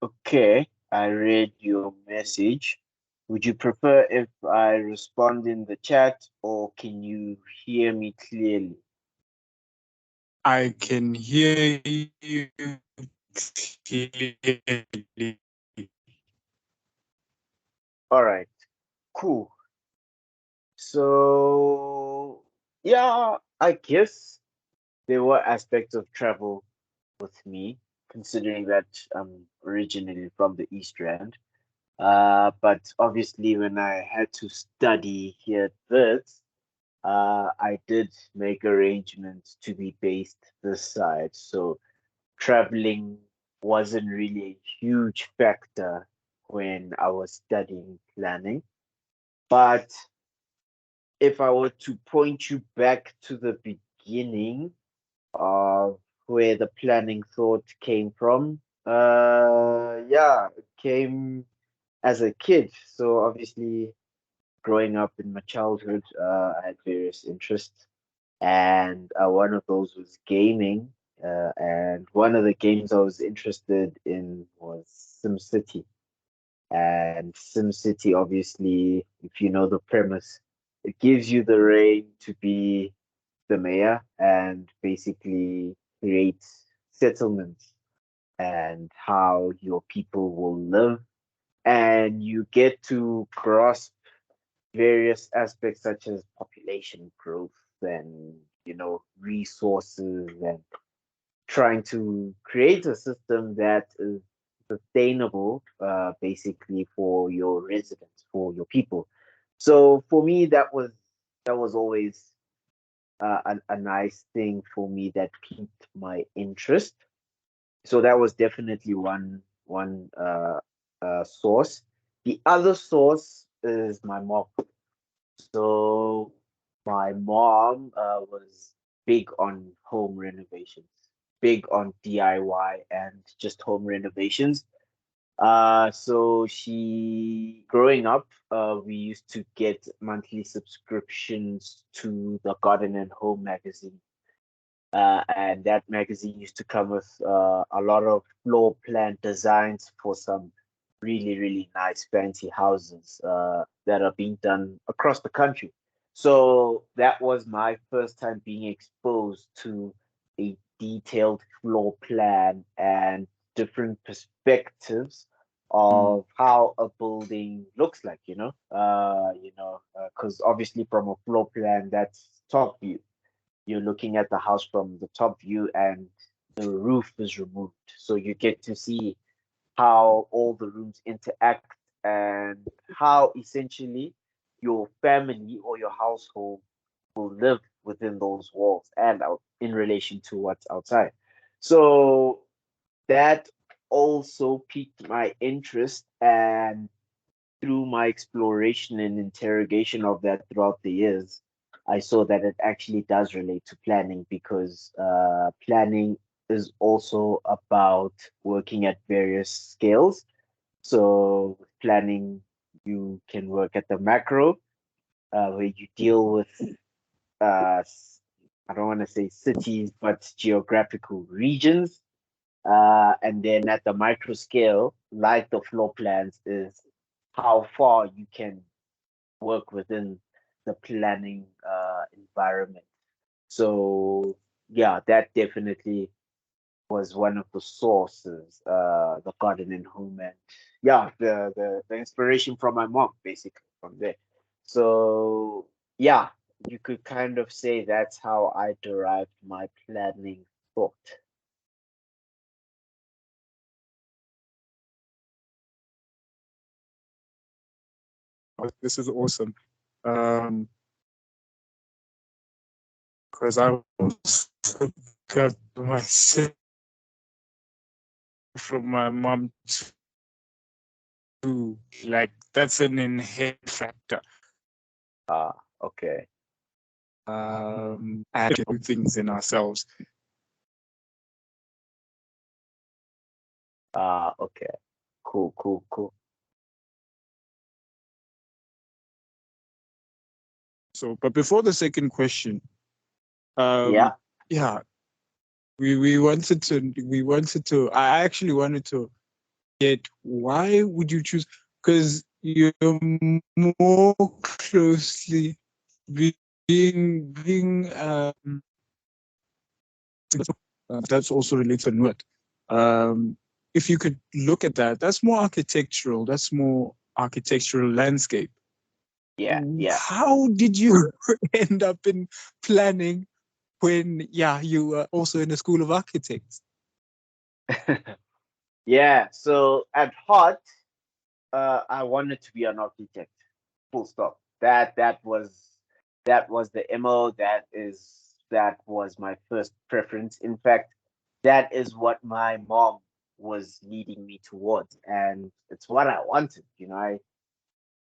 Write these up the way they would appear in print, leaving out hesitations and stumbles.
Okay, I read your message. Would you prefer if I respond in the chat or can you hear me clearly? I can hear you clearly. All right, cool. So, yeah, I guess there were aspects of travel with me, considering that I'm originally from the East Rand. But obviously, when I had to study here at Wits, I did make arrangements to be based this side. So traveling wasn't really a huge factor when I was studying planning. But if I were to point you back to the beginning of where the planning thought came from, yeah, it came as a kid. So obviously, growing up in my childhood, I had various interests, and one of those was gaming. And one of the games I was interested in was SimCity. And SimCity, obviously, if you know the premise, it gives you the reign to be the mayor and basically create settlements and how your people will live. And you get to grasp various aspects such as population growth and resources and trying to create a system that is sustainable basically for your residents, for your people. So for me that was always a nice thing for me that piqued my interest. So that was definitely one source. The other source is my mom. So my mom was big on home renovations, big on DIY and just home renovations. So she, growing up, we used to get monthly subscriptions to the Garden and Home magazine. And that magazine used to come with a lot of floor plan designs for some really, really nice fancy houses that are being done across the country. So that was my first time being exposed to a detailed floor plan and different perspectives Mm. of how a building looks like, because obviously from a floor plan, that's top view. You're looking at the house from the top view and the roof is removed. So you get to see how all the rooms interact and how essentially your family or your household will live within those walls and out in relation to what's outside. So that also piqued my interest, and through my exploration and interrogation of that throughout the years, I saw that it actually does relate to planning because planning is also about working at various scales. So with planning, you can work at the macro, where you deal with, I don't want to say cities, but geographical regions. And then at the micro scale, like the floor plans, is how far you can work within the planning environment. So yeah, that definitely was one of the sources, the garden and home, and yeah, the inspiration from my mom basically from there. So yeah, you could kind of say that's how I derived my planning thought. Oh, this is awesome. Because I also got myself from my mom too. Like that's an inherent factor. Okay. And do things in ourselves. Okay. Cool, cool, cool. So, but before the second question, Yeah. yeah, we wanted to I actually wanted to get why would you choose? Because you're more closely being that's also related to what. If you could look at that, that's more architectural. That's more architectural landscape. Yeah. How did you end up in planning when, yeah, you were also in the School of Architects? Yeah. So at heart, I wanted to be an architect. Full stop. That was the MO. That was my first preference. In fact, that is what my mom was leading me towards, and it's what I wanted.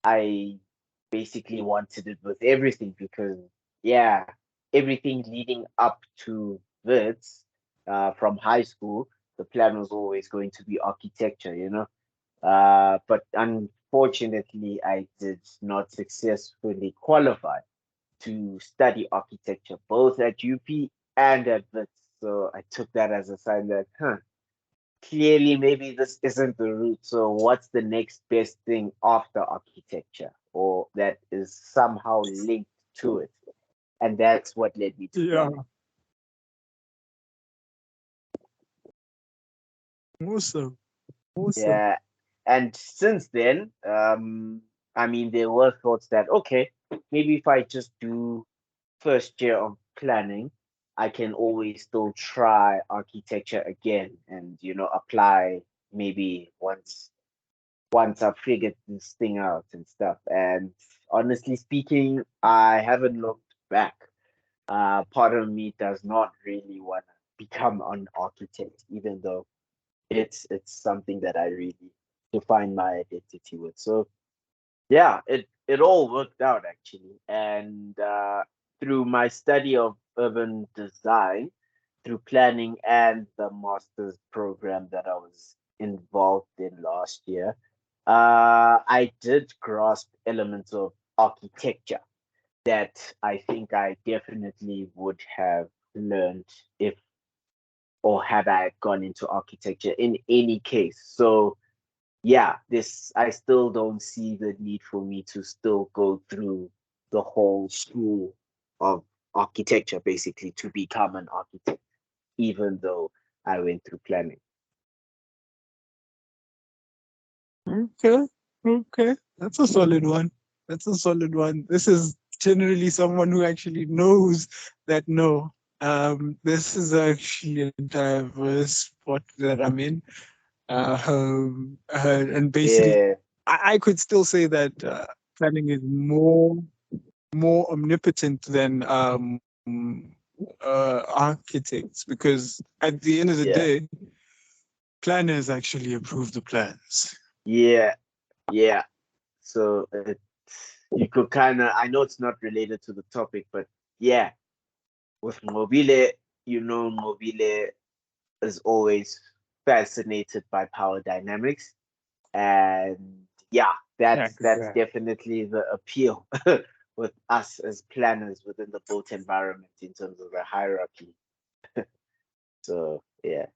I basically wanted it with everything because, yeah, everything leading up to this, from high school, the plan was always going to be architecture. But unfortunately, I did not successfully qualify to study architecture, both at UP and at WITS. So I took that as a sign that, clearly maybe this isn't the route. So what's the next best thing after architecture, or that is somehow linked to it? And that's what led me to Yeah, planning. awesome, awesome. Yeah. And since then, I mean, there were thoughts that, okay, maybe if I just do first year of planning, I can always still try architecture again and, apply maybe once I've figured this thing out and stuff. And honestly speaking, I haven't looked back. Part of me does not really want to become an architect, even though it's something that I really define my identity with. So yeah, it all worked out actually, and through my study of urban design, through planning and the master's program that I was involved in last year, I did grasp elements of architecture that I think I definitely would have learned if or had I gone into architecture in any case. So yeah, this I still don't see the need for me to still go through the whole school of architecture basically to become an architect, even though I went through planning. Okay, okay. That's a solid one. That's a solid one. This is generally someone who actually knows that no, this is actually a diverse spot that I'm in. And basically, Yeah, I could still say that planning is more omnipotent than architects, because at the end of the yeah, day, planners actually approve the plans. yeah, yeah. So you could kind of, I know it's not related to the topic, but yeah, with Mobile, Mobile is always fascinated by power dynamics. And yeah, Yeah, that's exactly. definitely the appeal with us as planners within the built environment in terms of the hierarchy. So yeah.